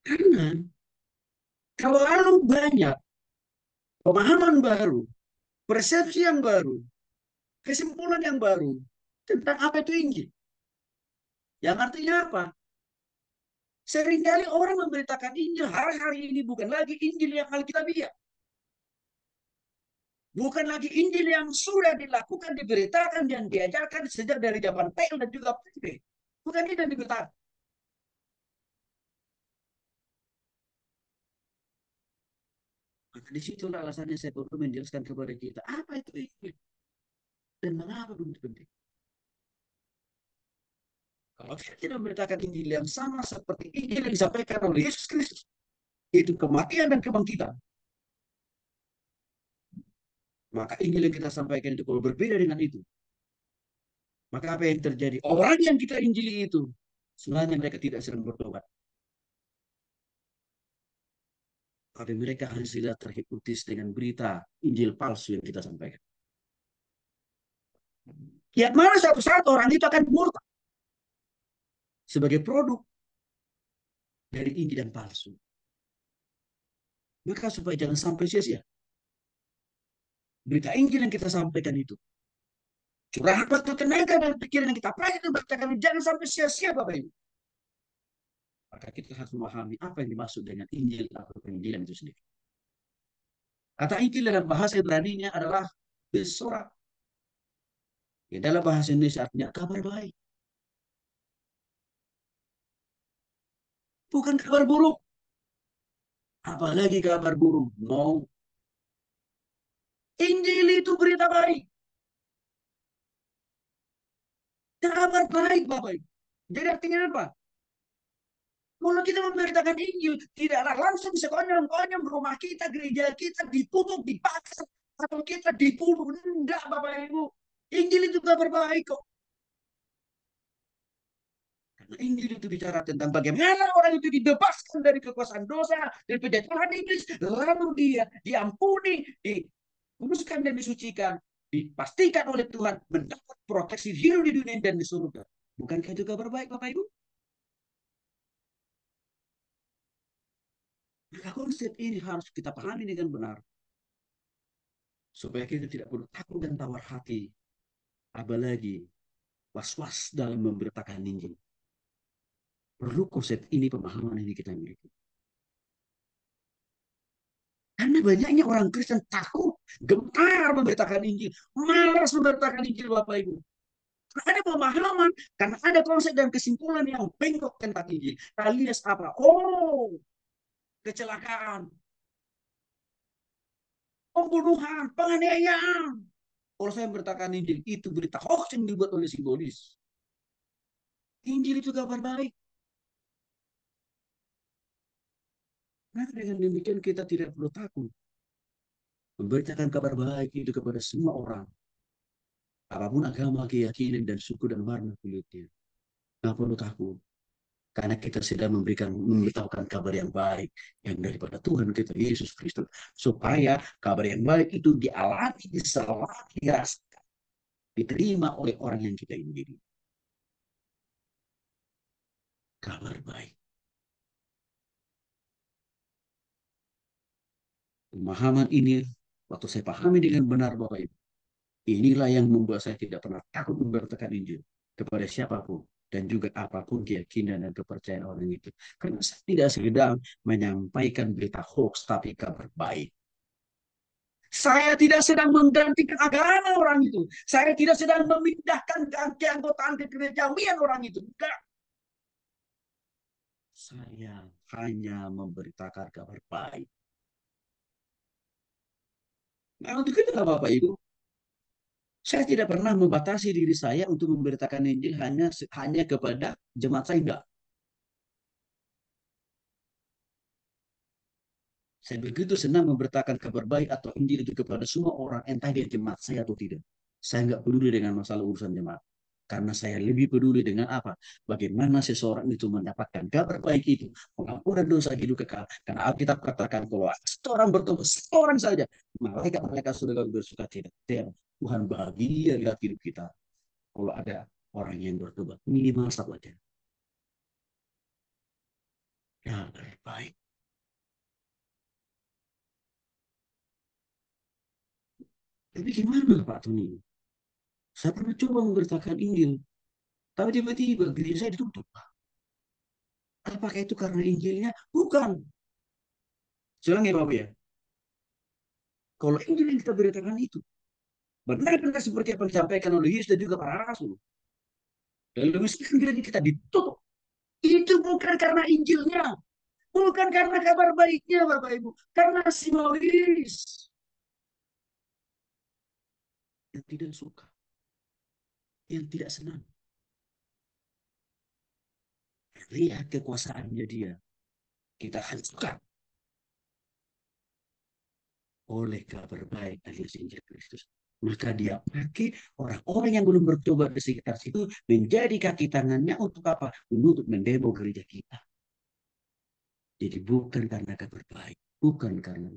Karena terlalu banyak pemahaman baru, persepsi yang baru, kesimpulan yang baru tentang apa itu Injil. Yang artinya apa? Seringkali orang memberitakan Injil hari-hari ini bukan lagi Injil yang Alkitabiah. Bukan lagi Injil yang sudah dilakukan, diberitakan, dan diajarkan sejak dari zaman PL dan juga PP. Bukan ini yang diberitakan. Maka di situ alasannya saya perlu menjelaskan kepada kita, apa itu Injil? Dan mengapa begitu penting? Kalau kita tidak memberitakan Injil yang sama seperti Injil yang disampaikan oleh Yesus Kristus, yaitu kematian dan kebangkitan, maka Injil yang kita sampaikan itu kalau berbeda dengan itu, maka apa yang terjadi? Orang yang kita injili itu, sebenarnya mereka tidak sedang bertobat. Tapi mereka hanya sudah terhipnotis dengan berita Injil palsu yang kita sampaikan. Ya, mana suatu saat orang itu akan murtad sebagai produk dari Injil yang palsu. Maka supaya jangan sampai sia-sia berita Injil yang kita sampaikan itu, curahan waktu tenaga dan pikiran yang kita pakai itu beritakan jangan sampai sia-sia Bapak Ibu. Maka kita harus memahami apa yang dimaksud dengan Injil atau penginjilan itu sendiri. Kata Injil dalam bahasa Ibrani-nya adalah besorak. Ya, dalam bahasa Indonesia artinya kabar baik. Bukan kabar buruk. Apalagi kabar buruk. No. Injil itu berita baik. Kabar baik, Bapak Ibu. Jadi artinya apa? Kalau kita memberitakan Injil, tidaklah langsung sekonyong-konyong rumah kita, gereja kita ditutup, dipaksa, atau kita dibunuh. Enggak, Bapak Ibu. Injil itu kabar baik kok. Karena Injil itu bicara tentang bagaimana orang itu dibebaskan dari kekuasaan dosa, dari penjajahan iblis, lalu dia diampuni, dikuduskan dan disucikan, dipastikan oleh Tuhan mendapat proteksi hidup di dunia dan di surga. Bukankah itu kabar baik, Bapak Ibu? Maka konsep ini harus kita pahami dengan benar supaya kita tidak perlu takut dan tawar hati, apalagi was-was dalam memberitakan Injil. Perlu konsep ini, pemahaman ini kita miliki. Karena banyaknya orang Kristen takut, gentar memberitakan Injil, malas memberitakan Injil Bapak Ibu. Karena ada pemahaman, karena ada konsep dan kesimpulan yang bengkok tentang Injil. Alias apa? Oh, kecelakaan, pembunuhan, penganiayaan. Kalau saya memberitakan Injil, itu berita hoax yang dibuat oleh simbolis. Injil itu kabar baik. Nah, dengan demikian kita tidak perlu takut memberitakan kabar baik itu kepada semua orang, apapun agama, keyakinan, dan suku dan warna kulitnya. Nggak perlu takut, karena kita sedang memberitahukan kabar yang baik yang daripada Tuhan kita Yesus Kristus, supaya kabar yang baik itu dialami, diselami, dirasakan, diterima oleh orang yang kita injili. Kabar baik. Pemahaman ini, waktu saya pahami dengan benar Bapak Ibu, inilah yang membuat saya tidak pernah takut memberitakan Injil kepada siapapun dan juga apapun keyakinan dan kepercayaan orang itu. Karena saya tidak sedang menyampaikan berita hoax, tapi kabar baik. Saya tidak sedang menggantikan agama orang itu. Saya tidak sedang memindahkan keanggotaan kegerejawian orang itu. Enggak. Saya hanya memberitakan kabar baik. Nah, untuk itu Bapak Ibu, saya tidak pernah membatasi diri saya untuk memberitakan Injil hanya kepada jemaat saya. Enggak. Saya begitu senang memberitakan kabar baik atau Injil itu kepada semua orang, entah dia jemaat saya atau tidak. Saya nggak peduli dengan masalah urusan jemaat. Karena saya lebih peduli dengan apa? Bagaimana seseorang itu mendapatkan kabar baik itu. Pengampunan dosa hidup kekal. Karena Alkitab katakan kalau seorang bertobat, seorang saja. Malaikat-malaikat sudah bersuka cita. Tuhan bahagia lihat hidup kita. Kalau ada orang yang bertobat. Minimal satu aja. yang lebih baik. Tapi gimana Pak Tony? Saya pernah coba memberitakan Injil, tapi tiba-tiba gereja saya ditutup. Apakah itu karena Injilnya? Bukan. Selang ya Bapak ya. Kalau Injil yang kita beritakan itu benar-benar seperti apa yang disampaikan oleh Yesus dan juga para rasul. Lalu misalkan gereja kita ditutup, itu bukan karena Injilnya, bukan karena kabar baiknya Bapak Ibu, karena simbolis yang tidak suka, yang tidak senang. Lihat kekuasaannya dia. Kita hancurkan oleh kabar baik alias Injil Kristus. Maka dia pakai orang-orang yang belum bertobat di sekitar situ menjadi kaki tangannya untuk apa? Untuk mendemo gereja kita. Jadi bukan karena kabar baik, bukan karena.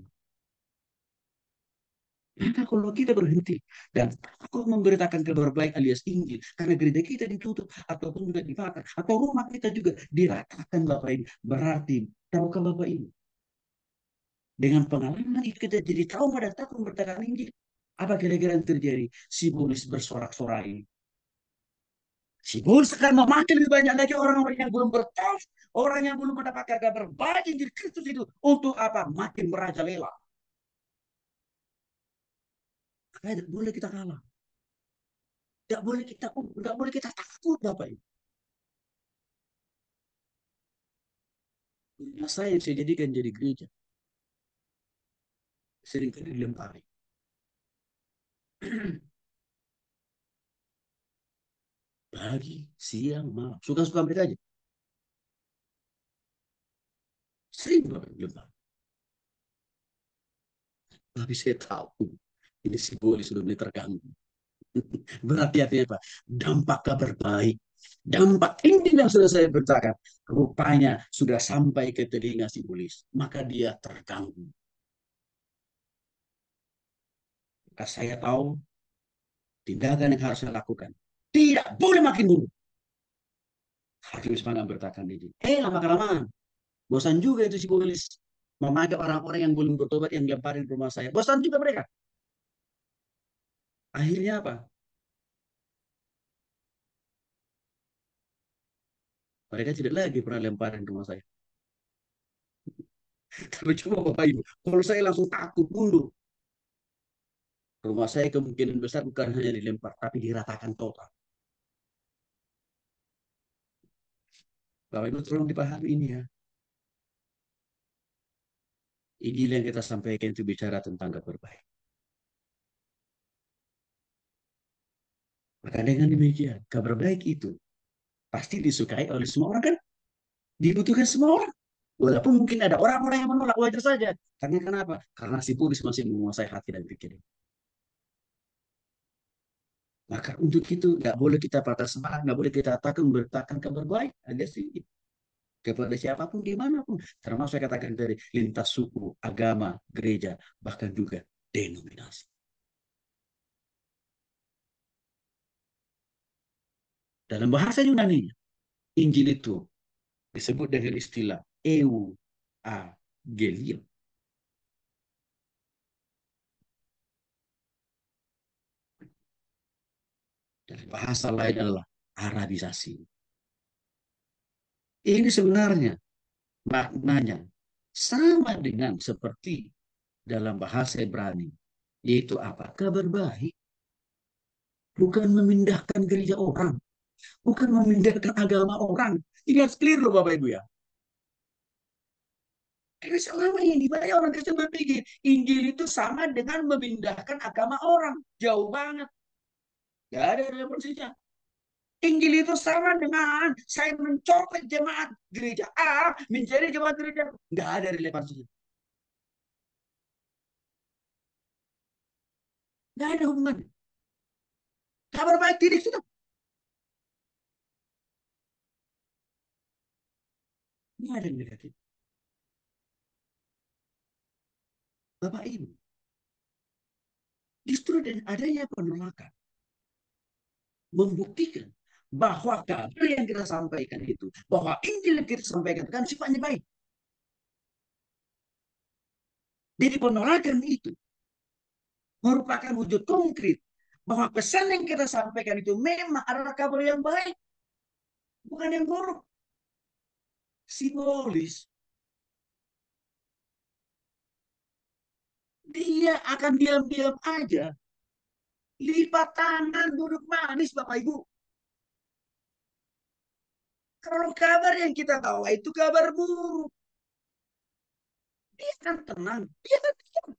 Maka kalau kita berhenti dan takut memberitakan kabar baik alias Injil karena gereja kita ditutup ataupun juga dibakar atau rumah kita juga diratakan Bapak Ibu, berarti tahukah Bapak Ibu dengan pengalaman itu kita jadi trauma dan takut memberitakan Injil. Apa kira-kira yang terjadi? Si Bulus bersorak-sorai. Si Bulus akan memakai lebih banyak lagi orang-orang yang belum bertobat, orang yang belum mendapatkan kabar baik Injil Kristus itu untuk apa? Makin merajalela. Tidak boleh kita kalah. Tidak boleh kita takut, Bapak Ibu. Nah, saya yang saya jadikan jadi gereja seringkali dilempari. Pagi, siang, malam. Suka-suka mereka aja. Sering Bapak Ibu dilempari. Tapi saya tahu ini si boleh sudah mulai terganggu. Berarti artinya apa? Dampak kabar baik. Dampak ini yang sudah saya beritakan. Rupanya sudah sampai ke telinga si Bulis. Maka dia terganggu. Maka saya tahu tindakan yang harus saya lakukan. Tidak boleh makin dulu. Hakim semangat bertakan ini. Lama-kelamaan. Bosan juga itu si Bulis. Memakai orang-orang yang belum bertobat yang lemparin rumah saya. Bosan juga mereka. Akhirnya apa? Mereka tidak lagi pernah lemparin rumah saya. Tapi coba Bapak Ibu, kalau saya langsung takut mundur, rumah saya kemungkinan besar bukan hanya dilempar, tapi diratakan total. Bapak Ibu tolong dipahami ini ya. Ini yang kita sampaikan itu bicara tentang kabar baik. Maka dengan demikian, kabar baik itu pasti disukai oleh semua orang kan? Dibutuhkan semua orang. Walaupun mungkin ada orang-orang yang menolak, wajar saja. Karena kenapa? Karena si Tulis masih menguasai hati dan pikiran. Maka untuk itu nggak boleh kita patah semangat, nggak boleh kita takut memberitakan kabar baik. Ada sih kepada siapapun dimanapun, termasuk saya katakan dari lintas suku, agama, gereja, bahkan juga denominasi. Dalam bahasa Yunani, Injil itu disebut dengan istilah euangelion. Dari bahasa lain adalah Arabisasi. Ini sebenarnya maknanya sama dengan seperti dalam bahasa Ibrani, yaitu apa? Kabar baik, bukan memindahkan gereja orang, bukan memindahkan agama orang. Ini harus clear loh Bapak Ibu ya. Karena selama ini banyak orang Kristen berpikir Injil itu sama dengan memindahkan agama orang. Jauh banget. Gak ada relevansinya. Injil itu sama dengan saya mencopot jemaat gereja A menjadi jemaat gereja. Gak ada relevansinya. Gak ada hubungan. Kabar baik tidak sudah. Gak ada yang negatif. Bapak Ibu. Justru dengan adanya penolakan. Membuktikan bahwa kabar yang kita sampaikan itu. Bahwa Injil yang kita sampaikan kan sifatnya baik. Jadi penolakan itu merupakan wujud konkret bahwa pesan yang kita sampaikan itu memang adalah kabar yang baik, bukan yang buruk. Simbolis. Dia akan diam-diam aja. Lipat tangan, duduk manis, Bapak Ibu. Kalau kabar yang kita bawa itu kabar buruk, dia akan tenang. Dia akan diam.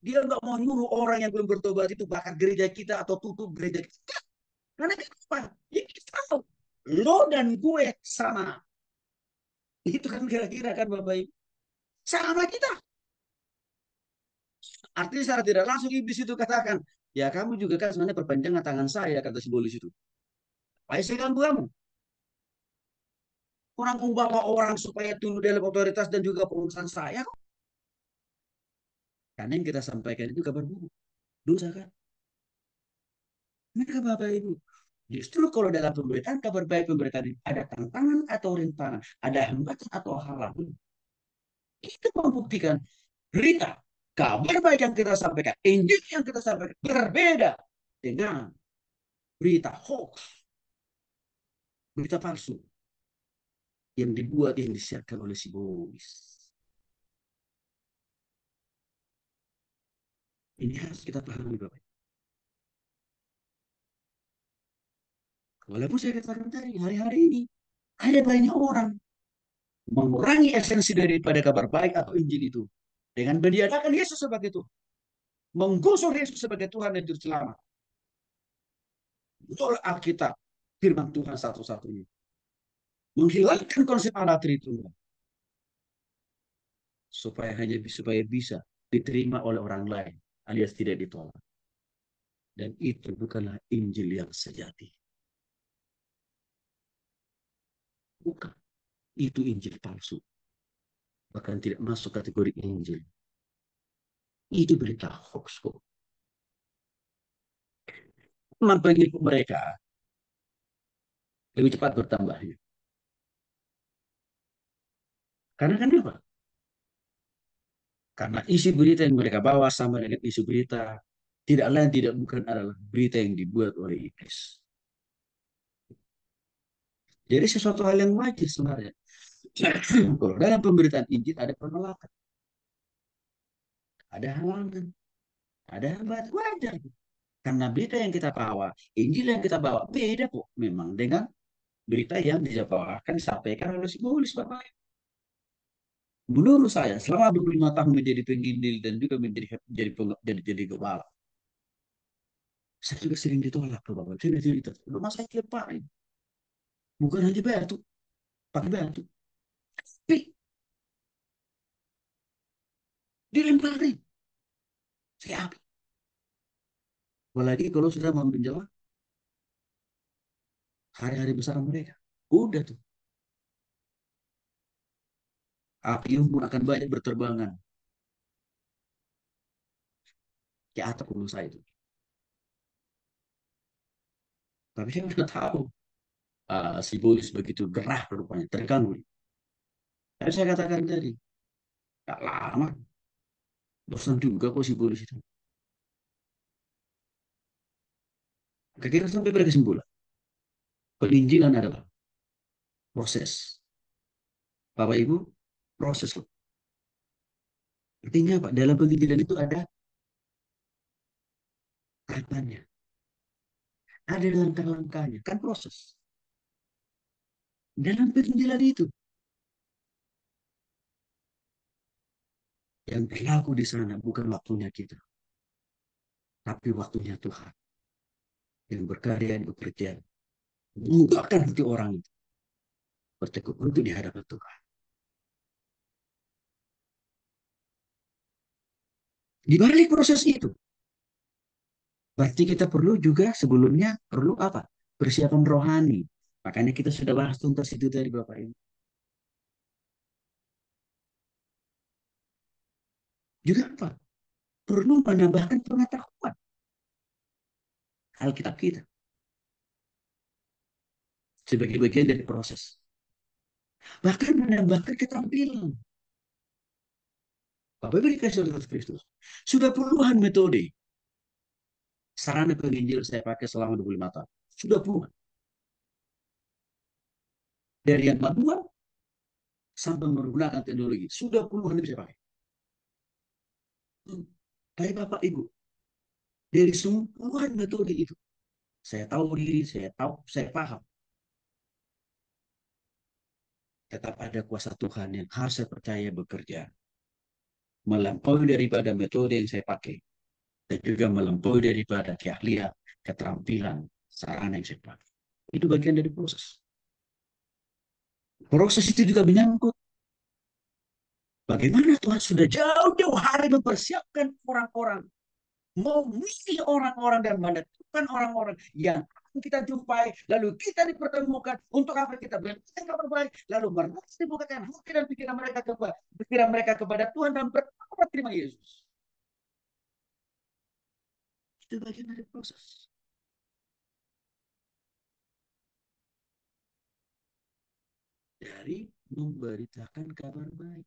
Dia nggak mau nyuruh orang yang belum bertobat itu bakar gereja kita atau tutup gereja kita. Karena kenapa? Ya kita tahu. Lo dan gue sama. Itu kan kira-kira kan Bapak Ibu. Sama kita. Artinya secara tidak langsung iblis itu katakan, ya kamu juga kan sebenarnya perpanjangan tangan saya, kata simbolis itu. Baik saya ganggu kamu. Orang membawa orang supaya tunduk dalam otoritas dan juga pengurusan saya. Karena yang kita sampaikan itu kabar buruk. Dosa kan? Mereka Bapak Ibu. Justru kalau dalam pemberitaan kabar baik pemberitaan ada tantangan atau rintangan, ada hambatan atau halangan, itu membuktikan berita kabar baik yang kita sampaikan, Injil yang kita sampaikan berbeda dengan berita hoax, berita palsu yang dibuat yang disiarkan oleh si Boris. Ini harus kita pahami Bapak. Walaupun saya katakan tadi hari-hari ini ada banyak orang mengurangi esensi daripada kabar baik atau Injil itu dengan meniadakan Yesus sebagai Tuhan, menggusur Yesus sebagai Tuhan dan Juru Selamat. Betul Alkitab, firman Tuhan satu-satunya. Menghilangkan konsep anak Tritunggal supaya bisa diterima oleh orang lain alias tidak ditolak. Dan itu bukanlah Injil yang sejati. Bukan. Itu Injil palsu. Bahkan tidak masuk kategori Injil. Itu berita hoax kok. Memang pengikut mereka lebih cepat bertambahnya. Karena kenapa? Karena isi berita yang mereka bawa sama dengan isi berita tidak lain tidak bukan adalah berita yang dibuat oleh iblis. Jadi sesuatu hal yang wajar sebenarnya. Kalau dalam pemberitaan Injil ada penolakan, ada halangan, ada hambatan, wajar. Karena berita yang kita bawa, Injil yang kita bawa beda kok memang dengan berita yang dibawakan disampaikan oleh si Paulus Bapak. Menurut saya, selama 25 tahun menjadi penginjil dan juga jadi gembala, saya juga sering ditolak tuh Bapak. Cerita, rumah saya dilemparin. Bukan hanya batu, pakai batu. Tapi dilemparin. Saya api. Apalagi kalau sudah mau menjelang hari-hari besar mereka. Udah tuh. Api pun akan banyak berterbangan ke atap rumah saya itu. Tapi saya udah tahu si Boris begitu gerah rupanya, terganggu. Tapi saya katakan tadi, gak lama, bosan juga kok si Boris itu. Kita sampai pada kesimpulan. Peninjilan adalah proses. Bapak Ibu, proses. Artinya apa? Dalam penginjilan itu ada tahapannya. Ada langkah-langkahnya. Kan proses. Dalam penginjilan itu. Yang berlaku di sana bukan waktunya kita. Tapi waktunya Tuhan. Yang berkarya, yang bekerja. Mengubahkan hati orang itu. Bertekuk untuk di hadapan Tuhan. Di balik proses itu, berarti kita perlu juga sebelumnya perlu apa? Persiapan rohani. Makanya kita sudah bahas tuntas itu tadi Bapak Ibu. Juga apa? Perlu menambahkan pengetahuan Alkitab kita sebagai bagian dari proses. Bahkan menambahkan keterampilan. Bapak Ibu dikasih oleh Kristus. Sudah puluhan metode sarana penginjil saya pakai selama 25 tahun. Sudah puluhan. Dari yang manual sampai menggunakan teknologi. Sudah puluhan yang saya pakai. Tapi Bapak Ibu, dari semua puluhan metode itu, saya tahu diri, saya tahu, saya paham. Tetap ada kuasa Tuhan yang harus saya percaya bekerja. Melampaui daripada metode yang saya pakai. Dan juga melampaui daripada keahlian, keterampilan, sarana yang saya pakai. Itu bagian dari proses. Proses itu juga menyangkut bagaimana Tuhan sudah jauh-jauh hari mempersiapkan orang-orang, memilih orang-orang dan menentukan orang-orang yang kita jumpai, lalu kita dipertemukan untuk apa kita beritakan kabar baik, lalu mereka dibukakan hati dan pikiran mereka kepada Tuhan dan bertobat terima Yesus. Itu bagian dari proses. Dari memberitakan kabar baik.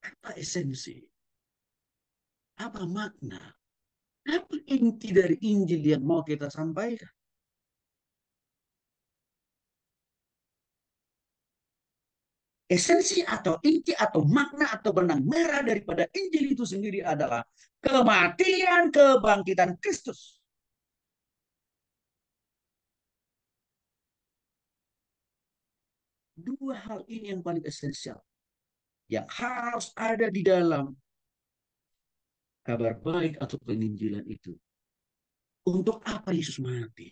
Apa esensi? Apa makna? Apa inti dari Injil yang mau kita sampaikan? Esensi atau inti atau makna atau benang merah daripada Injil itu sendiri adalah kematian kebangkitan Kristus. Dua hal ini yang paling esensial. Yang harus ada di dalam kabar baik atau penginjilan itu. Untuk apa Yesus mati?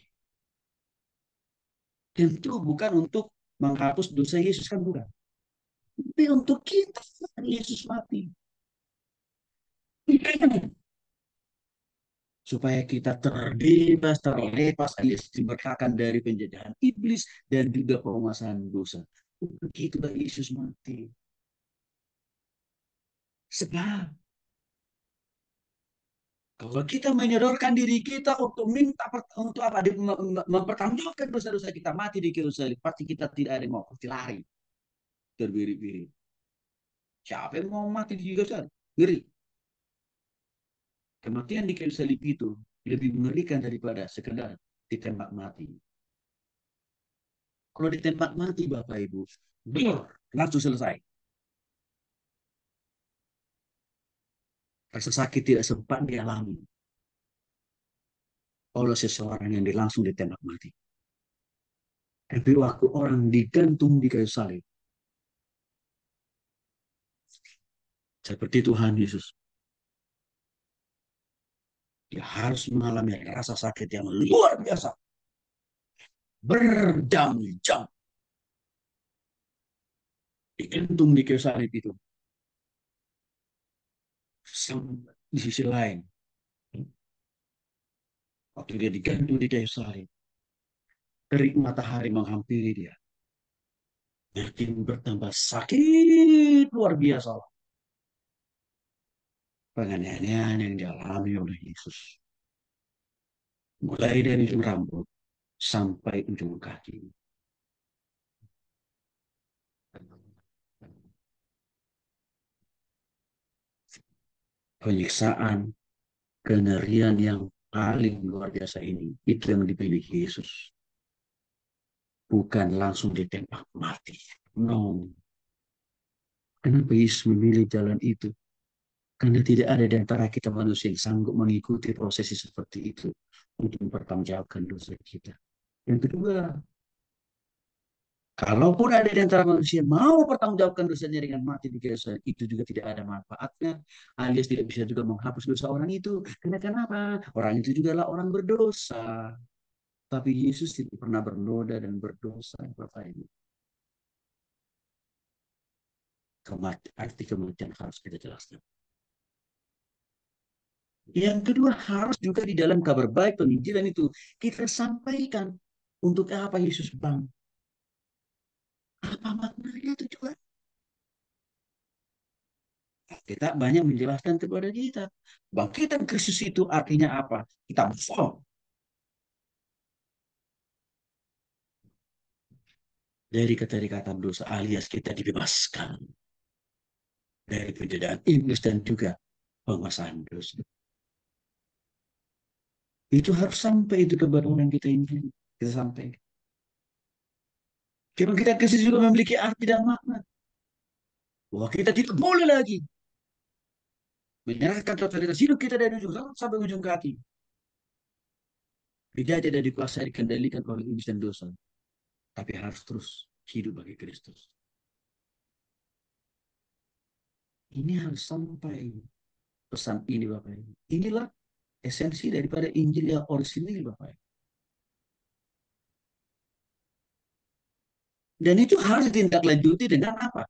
Tentu bukan untuk menghapus dosa Yesus, kan bukan. Tapi untuk kita Yesus mati. Supaya kita terbebas, terlepas, alias diberkatkan dari penjajahan iblis dan juga penguasaan dosa. Untuk itulah Yesus mati. Sebab kalau kita menyodorkan diri kita untuk minta untuk apa, mempertanggungjawabkan dosa-dosa kita, mati di kayu salib, pasti kita tidak ada yang mau pasti lari terbiri-biri. Siapa yang mau mati di kayu salib? Ngeri. Kematian di kayu salib itu lebih mengerikan daripada sekedar ditembak mati. Kalau ditembak mati Bapak Ibu, langsung selesai. Rasa sakit tidak sempat dialami oleh seseorang yang langsung ditembak mati. Tapi waktu orang digantung di kayu salib, seperti Tuhan Yesus, dia harus mengalami rasa sakit yang luar biasa, berjam-jam digantung di kayu salib itu. Di sisi lain, waktu dia digantung di kayu salib, terik matahari menghampiri dia, makin bertambah sakit luar biasa penganiayaan yang dialami oleh Yesus. Mulai dari ujung rambut sampai ujung kaki. Penyiksaan, kengerian yang paling luar biasa ini, itu yang dipilih Yesus. Bukan langsung ditembak mati. No. Kenapa Yesus memilih jalan itu? Karena tidak ada di antara kita manusia yang sanggup mengikuti prosesi seperti itu untuk mempertanggungjawabkan dosa kita. Yang kedua, kalaupun ada di antara manusia mau mempertanggungjawabkan dosanya dengan mati di kayu salib, itu juga tidak ada manfaatnya, alias tidak bisa juga menghapus dosa orang itu. Karena kenapa? Orang itu juga lah orang berdosa. Tapi Yesus tidak pernah bernoda dan berdosa, Bapak Ibu. Arti kematian harus kita jelaskan. Yang kedua, harus juga di dalam kabar baik penginjilan itu kita sampaikan untuk apa Yesus bang. Apa maknanya itu juga. Kita banyak menjelaskan kepada kita. Bangkitan Kristus itu artinya apa? Kita move. dari keterikatan dosa alias kita dibebaskan dari penjajahan iblis dan juga penguasaan dosa. Itu harus sampai itu kepada orang kita ini. Kita sampai. Karena kita kasih juga memiliki arti dan makna. Bahwa kita tidak boleh lagi menyerahkan totalitas hidup kita dari ujung sampai ujung kaki. Tidak ada dikuasai dikendalikan oleh iblis dan dosa. Tapi harus terus hidup bagi Kristus. Ini harus sampai pesan ini Bapak Ibu. Inilah esensi daripada Injil yang orisinil Bapak Ibu. Dan itu harus ditindaklanjuti dengan apa?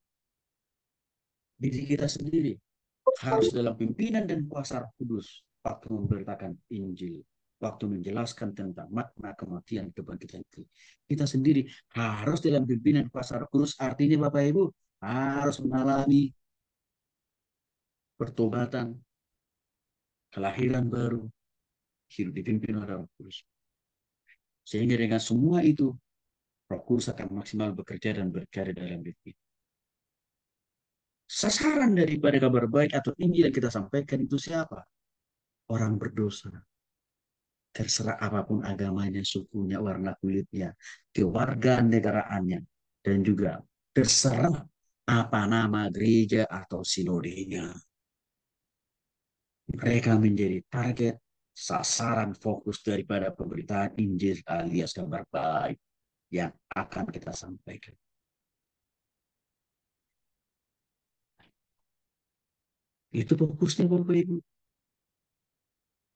Diri kita sendiri. Harus dalam pimpinan dan kuasa Roh Kudus. Waktu memberitakan Injil. Waktu menjelaskan tentang makna kematian kebangkitan itu. Kita sendiri harus dalam pimpinan kuasa Roh Kudus. Artinya Bapak Ibu harus mengalami pertobatan, kelahiran baru, hidup dipimpin oleh Roh Kudus. Sehingga dengan semua itu, Roh Kudus akan maksimal bekerja dan berkarya dalam diri kita. Sasaran daripada kabar baik atau Injil yang kita sampaikan itu siapa? Orang berdosa. Terserah apapun agamanya, sukunya, warna kulitnya, kewarganegaraannya, dan juga terserah apa nama gereja atau sinodenya. Mereka menjadi target sasaran fokus daripada pemberitaan Injil alias kabar baik yang akan kita sampaikan. Itu fokusnya Bapak Ibu.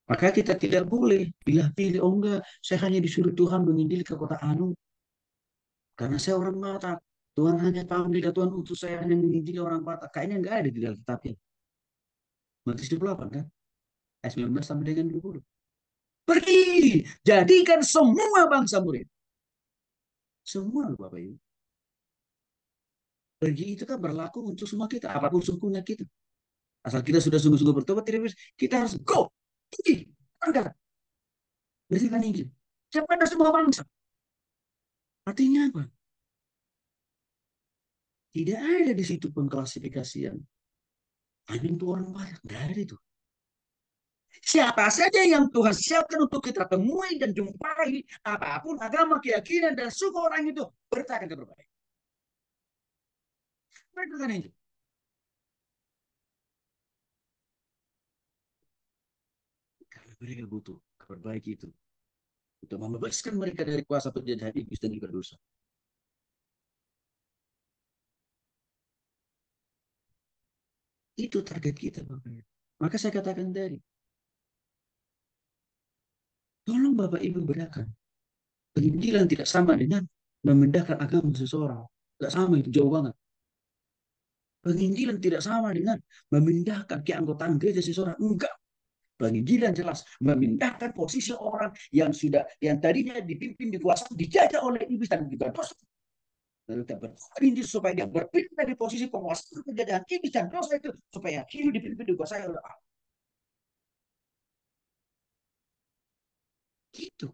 Maka kita tidak boleh pilih-pilih, oh enggak, saya hanya disuruh Tuhan menginjil ke kota Anu, karena saya orang Batak. Tuhan hanya tahu tidak Tuhan untuk saya hanya menginjil orang Batak. Kayaknya enggak ada di dalam kitabnya. Matius 28 kan? Ayat 19 sampai dengan 20. Pergi, jadikan semua bangsa murid. Semua Bapak Ibu. Pergi itu kan berlaku untuk semua kita, apapun sukunya kita. Asal kita sudah sungguh-sungguh bertobat, kita harus go, pergi, angkat, beritakan Injil. Kepada semua bangsa. Artinya apa? Tidak ada di situ pengklasifikasian. Hanya untuk orang banyak. Tidak ada itu. Siapa saja yang Tuhan siapkan untuk kita temui dan jumpai, apapun agama, keyakinan, dan suku orang itu, beritakan kabar baik. Beritakan Injil. Karena mereka butuh kabar baik itu. Untuk membebaskan mereka dari kuasa penjajahan iblis dan juga dosa. Itu target kita, Bapak. Maka saya katakan tadi, tolong Bapak Ibu bedakan. Penginjilan tidak sama dengan memindahkan agama seseorang. Tidak sama, itu jauh banget. Penginjilan tidak sama dengan memindahkan keanggotaan gereja seseorang. Enggak. Penginjilan jelas memindahkan posisi orang yang sudah yang tadinya dipimpin dikuasai dijajah oleh iblis dan juga dosa. Lalu kita berinjil supaya dia berpindah dari posisi penguasa penjajahan iblis dan dosa itu supaya hidup dipimpin dikuasai oleh Allah. Gitu.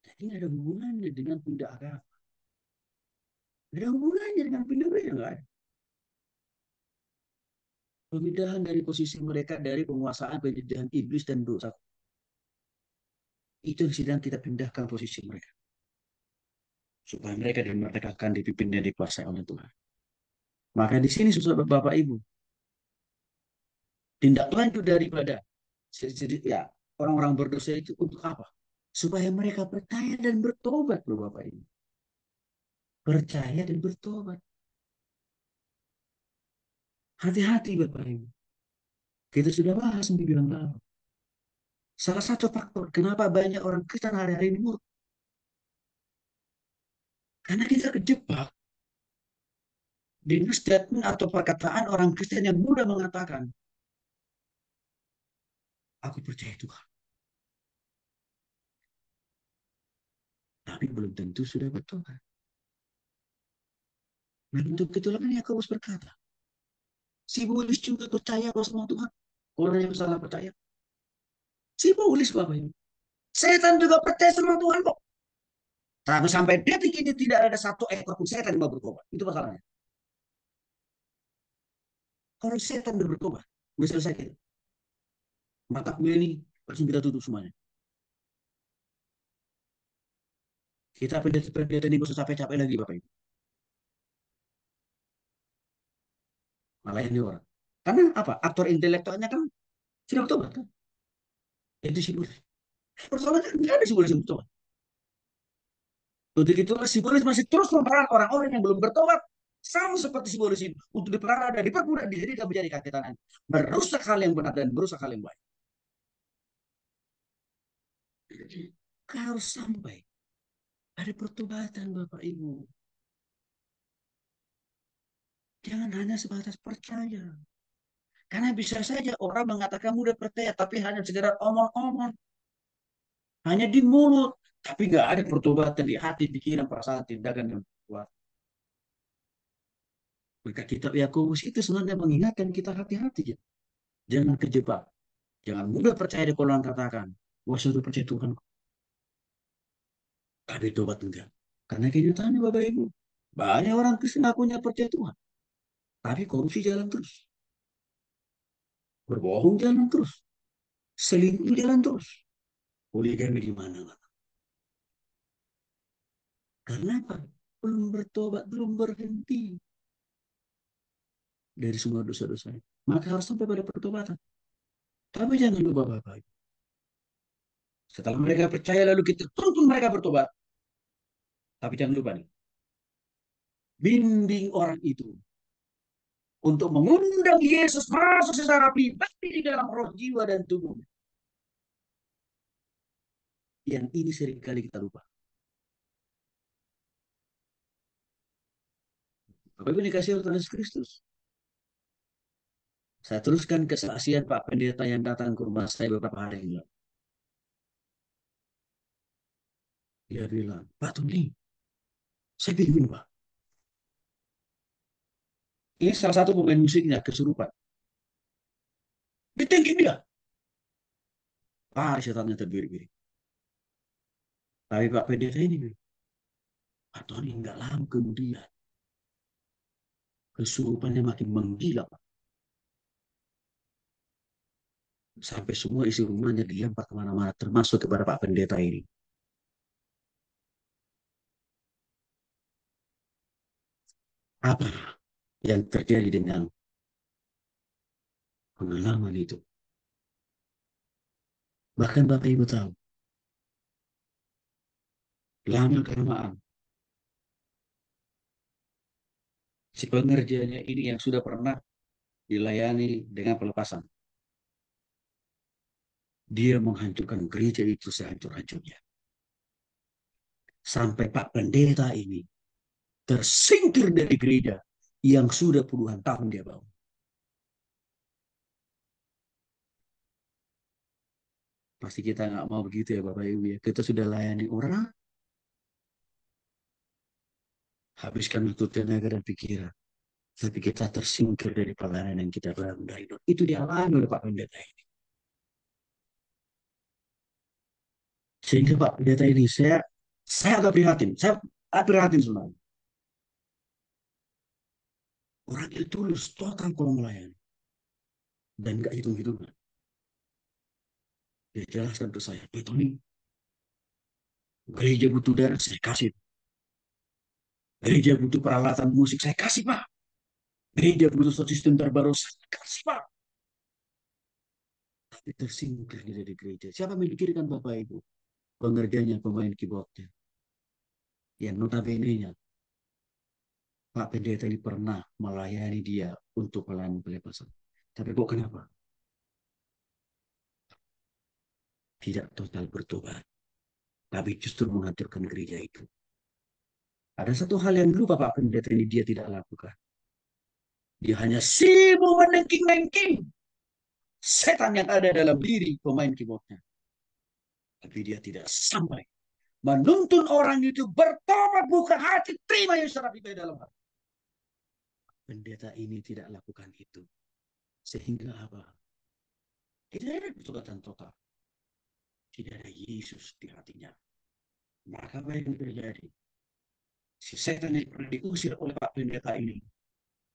Jadi ada hubungannya dengan pindah agama. Ada hubungannya dengan pindah gereja enggak ada. Pemindahan dari posisi mereka dari penguasaan penjajahan iblis dan dosa. Itu yang sedang kita pindahkan posisi mereka. Supaya mereka dimerdekakan, dipimpin dan dikuasai oleh Tuhan. Maka di sini susah Bapak Ibu. Tindak lanjut daripada ya orang-orang berdosa itu untuk apa? Supaya mereka percaya dan bertobat loh Bapak Ibu. Percaya dan bertobat. Hati-hati Bapak Ibu. Kita sudah bahas minggu yang lalu. Salah satu faktor kenapa banyak orang Kristen hari-hari ini murtad. Karena kita kejebak dengan statement atau perkataan orang Kristen yang mudah mengatakan, aku percaya Tuhan. Tapi belum tentu sudah bertobat. Nah untuk itulah kan Yakobus berkata, si Bulis juga percaya bahwa sama Tuhan. Orang yang salah percaya. Si Bulis Bapak Ibu. Setan juga percaya sama Tuhan kok. Tapi sampai detik ini tidak ada satu ekor pun setan yang mau bertobat. Itu masalahnya. Kalau setan udah bertobat, udah selesai kita. Mata kuliah ini langsung kita tutup semuanya. Kita pendeta ini gak usah capek-capek lagi Bapak Ibu. Malah ini orang. Karena apa? Aktor intelektualnya kan sudah bertobat kan? Itu simbol. Persoalannya tidak ada simbol bertobat. Untuk itu sibolis masih terus memperankan orang-orang yang belum bertobat. Sama seperti sibolis itu. Untuk diperada, diperbudak, dijadikan menjadi kaki tangan. Merusak hal yang benar dan merusak hal yang baik. Harus sampai ada pertobatan Bapak Ibu. Jangan hanya sebatas percaya. Karena bisa saja orang mengatakan mudah percaya, tapi hanya sekedar omong-omong. Hanya di mulut. Tapi nggak ada pertobatan di hati, pikiran, perasaan, tindakan yang kuat. Maka kitab Yakobus itu sebenarnya mengingatkan kita hati-hati. Ya. Jangan kejebak. Jangan mudah percaya di kalau katakan. Wah, sudah percaya Tuhan. Tapi tobat enggak. Karena kenyataannya Bapak Ibu. Banyak orang Kristen ngakunya percaya Tuhan. Tapi korupsi jalan terus. Berbohong jalan terus. Selingkuh jalan terus. Poligami di mana-mana. Karena apa? Belum bertobat, belum berhenti dari semua dosa-dosa. Maka harus sampai pada pertobatan. Tapi jangan lupa Bapak. Setelah mereka percaya lalu kita tuntun mereka bertobat. Tapi jangan lupa nih. Bimbing orang itu untuk mengundang Yesus masuk secara pribadi di dalam roh, jiwa, dan tubuh. Yang ini seringkali kita lupa. Bapak Ibu dikasih oleh Tuhan Yesus Kristus. Saya teruskan kesaksian Pak Pendeta yang datang ke rumah saya beberapa hari yang lalu. Dia bilang, Pak Tony, saya bingung Pak. Ini salah satu pemain musiknya, kesurupan. Ditengking dia. Ah, setannya terbiri-biri. Tapi Pak Pendeta ini, Pak Tony nggak lama kemudian, kesurupannya makin menggila. Pak. Sampai semua isi rumahnya dilempar kemana-mana, termasuk kepada Pak Pendeta ini. Apa yang terjadi dengan pengalaman itu? Bahkan Bapak Ibu tahu, lama-kelamaan, si pengerjanya ini yang sudah pernah dilayani dengan pelepasan, dia menghancurkan gereja itu sehancur-hancurnya. Sampai Pak Pendeta ini tersingkir dari gereja yang sudah puluhan tahun dia bangun. Pasti kita nggak mau begitu ya Bapak Ibu ya. Kita sudah layani orang, habiskan waktu tenaga dan pikiran. Tapi kita tersingkir dari pelayanan yang kita bangun dari itu. Itu dialami oleh Pak Pendeta ini. Sehingga Pak Pendeta ini saya agak prihatin. Saya agak prihatin sebenarnya. Orang itu tulus total kalau melayani. Dan nggak hitung-hitungan. Dia jelaskan ke saya, betul nih, gereja butuh darah, saya kasih. Gereja butuh peralatan musik, saya kasih Pak. Gereja butuh sistem terbaru, saya kasih Pak. Tapi tersingkir dari gereja. Siapa memikirkan Bapak Ibu? Pengerjanya, pemain keyboardnya. Yang notabene-nya, Pak Pendeta ini pernah melayani dia untuk pelayanan pelepasan. Tapi kok kenapa? Tidak total bertobat. Tapi justru menghancurkan gereja itu. Ada satu hal yang dulu Bapak Pendeta ini dia tidak lakukan. Dia hanya sibuk menengking-nengking setan yang ada dalam diri pemain keyboardnya. Tapi dia tidak sampai menuntun orang itu bertobat bukan hati, terima Yesus secara pribadi dalam hati. Pendeta ini tidak lakukan itu. Sehingga apa? Tidak ada pertobatan total. Tidak ada Yesus di hatinya. Maka apa yang terjadi? Si setan yang pernah diusir oleh Pak Pendeta ini,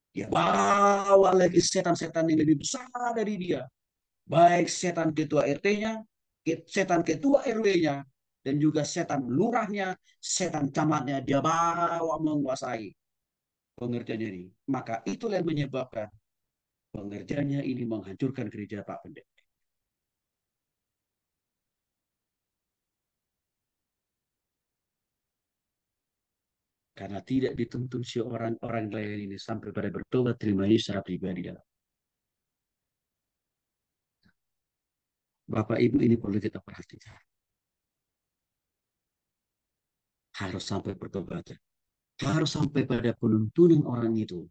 dia bawa lagi setan-setan yang lebih besar dari dia. Baik setan ketua RT-nya, setan ketua RW-nya, dan juga setan lurahnya, setan camatnya, dia bawa menguasai pengerjaannya ini. Maka itulah yang menyebabkan pengerjaannya ini menghancurkan gereja Pak Pendeta. Karena tidak dituntun si orang-orang lain ini sampai pada bertobat terima Yesus secara pribadi dalam. Bapak Ibu ini perlu kita perhatikan. Harus sampai pertobatan. Harus sampai pada penuntunan orang itu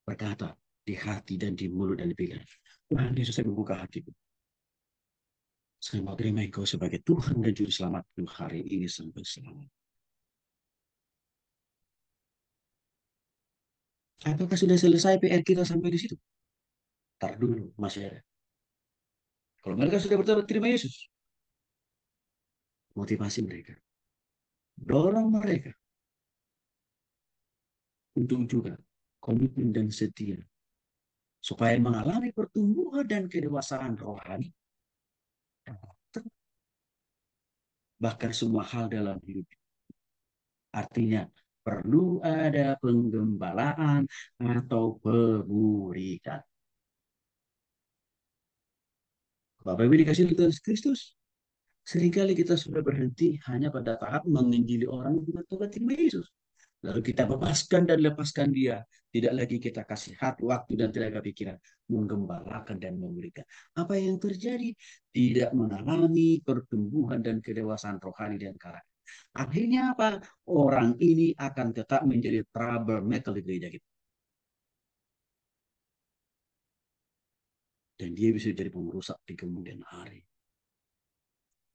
berkata di hati dan di mulut dan di pikiran. Tuhan Yesus, saya membuka hatiku. Saya mau terima Engkau sebagai Tuhan dan Juru Selamatku hari ini sampai selamat. Apakah sudah selesai PR kita sampai di situ? Tar dulu, masih ada. Kalau mereka sudah bertobat terima Yesus, motivasi mereka, dorong mereka untuk juga komitmen dan setia supaya mengalami pertumbuhan dan kedewasaan rohani, bahkan semua hal dalam hidup. Artinya perlu ada penggembalaan atau pemuridan. Bapak Ibu dikasih Tuhan Kristus. Seringkali kita sudah berhenti hanya pada tahap menginjili orang untuk bertobat terima Yesus. Lalu kita bebaskan dan lepaskan dia. Tidak lagi kita kasih hati, waktu, dan tenaga pikiran. Menggembalakan dan memberikan. Apa yang terjadi? Tidak mengalami pertumbuhan dan kedewasaan rohani dan karakter. Akhirnya apa? Orang ini akan tetap menjadi troublemaker di gereja kita. Dan dia bisa jadi pengrusak di kemudian hari.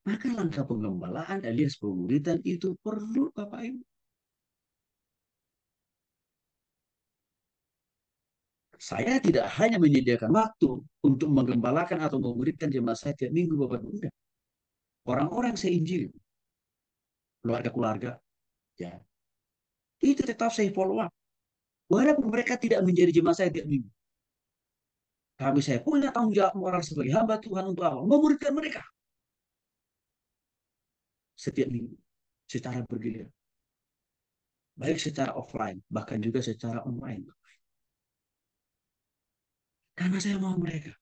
Maka langkah penggembalaan alias pemuridan itu perlu Bapak Ibu. Saya tidak hanya menyediakan waktu untuk menggembalakan atau memuridkan jemaat saya tiap minggu Bapak Ibu. Orang-orang saya injil, keluarga-keluarga, ya, itu tetap saya follow up. Walaupun mereka tidak menjadi jemaat saya tiap minggu. Tapi saya punya tanggung jawab moral sebagai hamba Tuhan untuk apa? Memuridkan mereka setiap minggu secara bergiliran. Baik secara offline, bahkan juga secara online. Karena saya mau mereka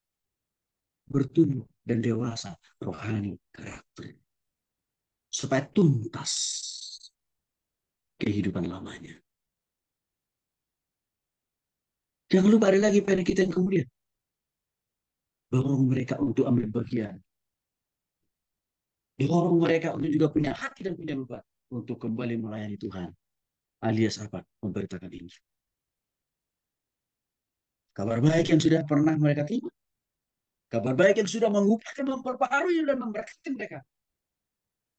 bertumbuh dan dewasa rohani karakter. Supaya tuntas kehidupan lamanya. Jangan lupa ada lagi pada kita yang kemudian. Dorong mereka untuk ambil bagian. Dorong mereka untuk juga punya hati dan punya beban. Untuk kembali melayani Tuhan. Alias apa? Memberitakan Injil. Kabar baik yang sudah pernah mereka terima. Kabar baik yang sudah mengubahkan, memperbaharui dan memberkati mereka.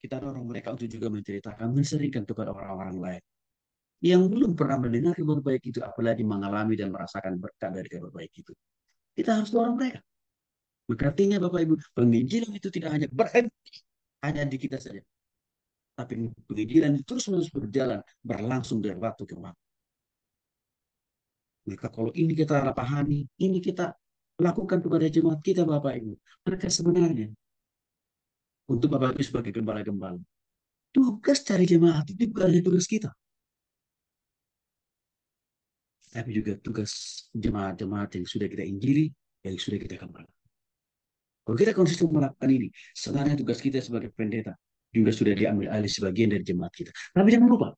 Kita dorong mereka untuk juga menceritakan, menseringkan kepada orang-orang lain. Yang belum pernah mendengar kabar baik itu, apalagi mengalami dan merasakan berkat dari kabar baik itu. Kita harus dorong mereka. Maka artinya Bapak Ibu, penginjilan itu tidak hanya berhenti hanya di kita saja. Tapi penginjilan itu terus menerus berjalan, berlangsung dari waktu ke waktu. Maka kalau ini kita pahami, ini kita lakukan kepada jemaat kita Bapak Ibu. Maka sebenarnya untuk Bapak Ibu sebagai gembala-gembala, tugas cari jemaat itu bukan hanya tugas kita. Tapi juga tugas jemaat-jemaat yang sudah kita injili, yang sudah kita kembali. Kalau kita konsisten melakukan ini, sebenarnya tugas kita sebagai pendeta juga sudah diambil alih sebagian dari jemaat kita. Tapi jangan lupa,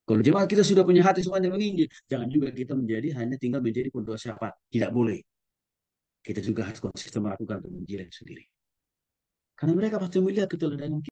kalau jemaat kita sudah punya hati semuanya menginjil, jangan juga kita menjadi hanya tinggal menjadi pembawa syafaat. Tidak boleh. Kita juga harus konsisten melakukan penginjilan sendiri. Karena mereka pasti melihat keteladanan